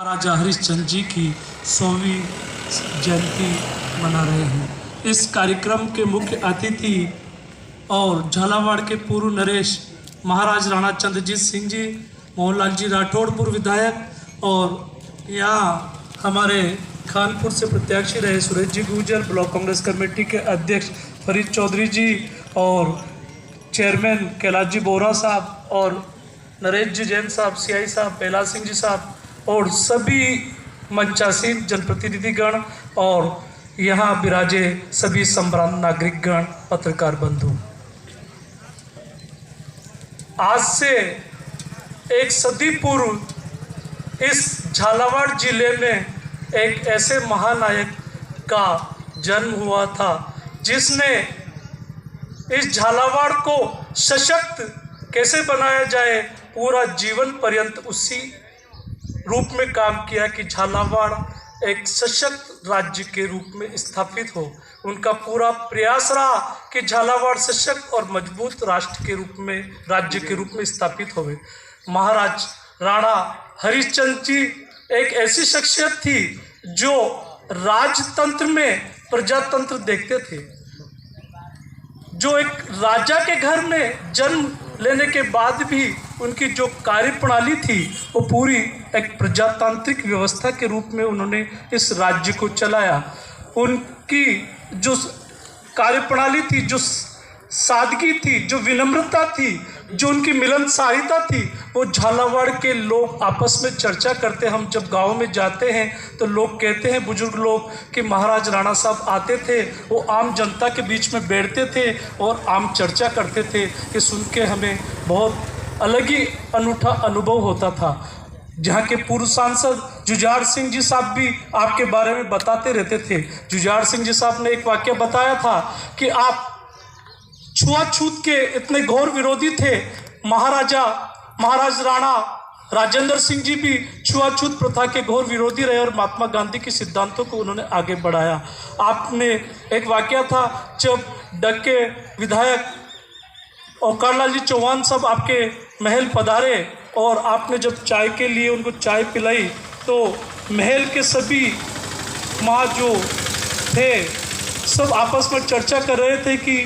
महाराजा हरिश्चंद्र जी की 100वीं जयंती मना रहे हैं। इस कार्यक्रम के मुख्य अतिथि और झालावाड़ के पूर्व नरेश महाराज राणा चंद्रजीत सिंह जी, मोहनलाल जी राठौड़ पूर्व विधायक, और यहाँ हमारे खानपुर से प्रत्याशी रहे सुरेश जी गुर्जर, ब्लॉक कांग्रेस कमेटी के अध्यक्ष फरीद चौधरी जी और चेयरमैन कैलाश जी बोरा साहब और नरेश जी जैन साहब, सीआई साहब, बेला सिंह जी साहब और सभी मंचासीन जनप्रतिनिधिगण और यहाँ विराजे सभी संभ्रांत नागरिकगण, पत्रकार बंधु। आज से एक सदी पूर्व इस झालावाड़ जिले में एक ऐसे महानायक का जन्म हुआ था जिसने इस झालावाड़ को सशक्त कैसे बनाया जाए पूरा जीवन पर्यंत उसी रूप में काम किया कि झालावाड़ एक सशक्त राज्य के रूप में स्थापित हो। उनका पूरा प्रयास रहा कि झालावाड़ सशक्त और मजबूत राष्ट्र के रूप में, राज्य के रूप में स्थापित होवे। महाराज राणा हरिश्चंद्र जी एक ऐसी शख्सियत थी जो राजतंत्र में प्रजातंत्र देखते थे, जो एक राजा के घर में जन्म लेने के बाद भी उनकी जो कार्यप्रणाली थी वो पूरी एक प्रजातांत्रिक व्यवस्था के रूप में उन्होंने इस राज्य को चलाया। उनकी जो कार्यप्रणाली थी, जो सादगी थी, जो विनम्रता थी, जो उनकी मिलनसारिता थी, वो झालावाड़ के लोग आपस में चर्चा करते। हम जब गांव में जाते हैं तो लोग कहते हैं, बुजुर्ग लोग, कि महाराज राणा साहब आते थे, वो आम जनता के बीच में बैठते थे और आम चर्चा करते थे कि सुन के हमें बहुत अलग ही अनूठा अनुभव होता था। जहाँ के पूर्व सांसद जुझार सिंह जी साहब भी आपके बारे में बताते रहते थे। जुझार सिंह जी साहब ने एक वाक्य बताया था कि आप छुआछूत के इतने घोर विरोधी थे। महाराज राणा राजेंद्र सिंह जी भी छुआछूत प्रथा के घोर विरोधी रहे और महात्मा गांधी के सिद्धांतों को उन्होंने आगे बढ़ाया। आपने एक वाक्य था, जब डक्के विधायक ओंकारलाल जी चौहान साहब आपके महल पधारे और आपने जब चाय के लिए उनको चाय पिलाई तो महल के सभी माँ जो थे सब आपस में चर्चा कर रहे थे कि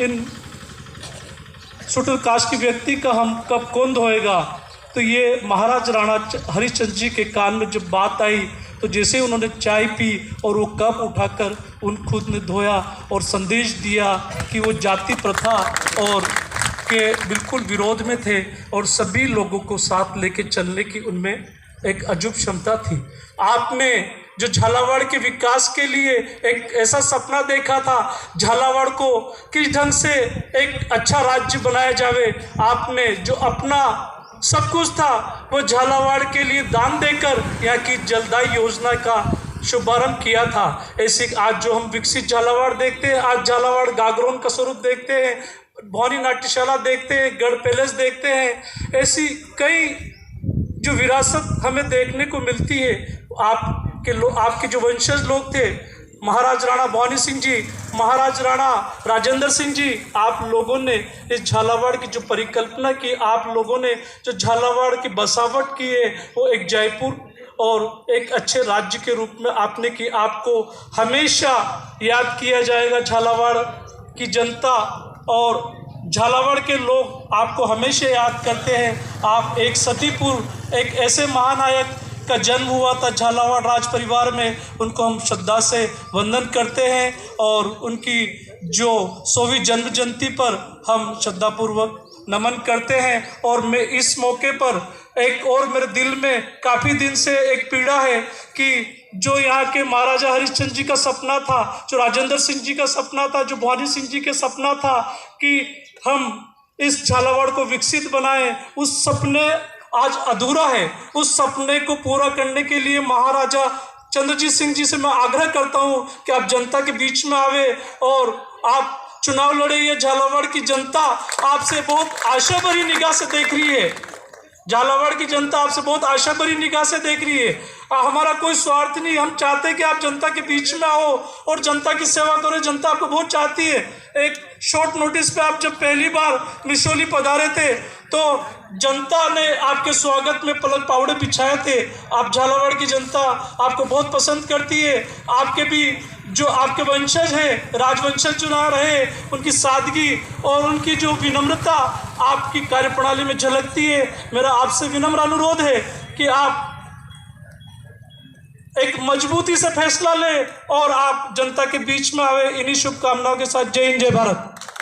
इन सुटल कास्ट के व्यक्ति का हम कब कौन धोएगा। तो ये महाराज राणा हरिश्चंद्र जी के कान में जब बात आई तो जैसे उन्होंने चाय पी और वो कप उठाकर उन खुद ने धोया और संदेश दिया कि वो जाति प्रथा और के बिल्कुल विरोध में थे और सभी लोगों को साथ लेके चलने की उनमें एक अजूब क्षमता थी। आपने जो झालावाड़ के विकास के लिए एक ऐसा सपना देखा था, झालावाड़ को किस ढंग से एक अच्छा राज्य बनाया जावे, आपने जो अपना सब कुछ था वो झालावाड़ के लिए दान देकर यहाँ की जलदायी योजना का शुभारंभ किया था। ऐसे आज जो हम विकसित झालावाड़ देखते हैं, आज झालावाड़ गागरोन का स्वरूप देखते हैं, भवानी नाट्यशाला देखते हैं, गढ़ पैलेस देखते हैं, ऐसी कई जो विरासत हमें देखने को मिलती है। आपके जो वंशज लोग थे, महाराज राणा भवानी सिंह जी, महाराज राणा राजेंद्र सिंह जी, आप लोगों ने इस झालावाड़ की जो परिकल्पना की, आप लोगों ने जो झालावाड़ की बसावट की है वो एक जयपुर और एक अच्छे राज्य के रूप में आपने की। आपको हमेशा याद किया जाएगा। झालावाड़ की जनता और झालावाड़ के लोग आपको हमेशा याद करते हैं। आप एक सदी पूर्व एक ऐसे महानायक का जन्म हुआ था झालावाड़ राज परिवार में, उनको हम श्रद्धा से वंदन करते हैं और उनकी जो 100वीं जन्म जयंती पर हम श्रद्धापूर्वक नमन करते हैं। और मैं इस मौके पर एक और मेरे दिल में काफ़ी दिन से एक पीड़ा है कि जो यहाँ के महाराजा हरिश्चंद्र जी का सपना था, जो राजेंद्र सिंह जी का सपना था, जो भवानी सिंह जी के सपना था कि हम इस झालावाड़ को विकसित बनाएं, उस सपने आज अधूरा है। उस सपने को पूरा करने के लिए महाराजा चंद्रजीत सिंह जी से मैं आग्रह करता हूं कि आप जनता के बीच में आवे और आप चुनाव लड़े। ये झालावाड़ की जनता आपसे बहुत आशा भरी निगाह से देख रही है। झालावाड़ की जनता आपसे बहुत आशा भरी निगाह से देख रही है। हमारा कोई स्वार्थ नहीं, हम चाहते हैं कि आप जनता के बीच में आओ और जनता की सेवा करो। जनता आपको बहुत चाहती है। एक शॉर्ट नोटिस पे आप जब पहली बार मिशोली पधारे थे तो जनता ने आपके स्वागत में पलक पावड़े बिछाए थे। आप झालावाड़ की जनता आपको बहुत पसंद करती है। आपके भी जो आपके वंशज हैं, राजवंशज चुना रहे, उनकी सादगी और उनकी जो विनम्रता आपकी कार्यप्रणाली में झलकती है। मेरा आपसे विनम्र अनुरोध है कि आप एक मजबूती से फैसला लें और आप जनता के बीच में आए। इन्हीं शुभकामनाओं के साथ जय हिंद, जय भारत।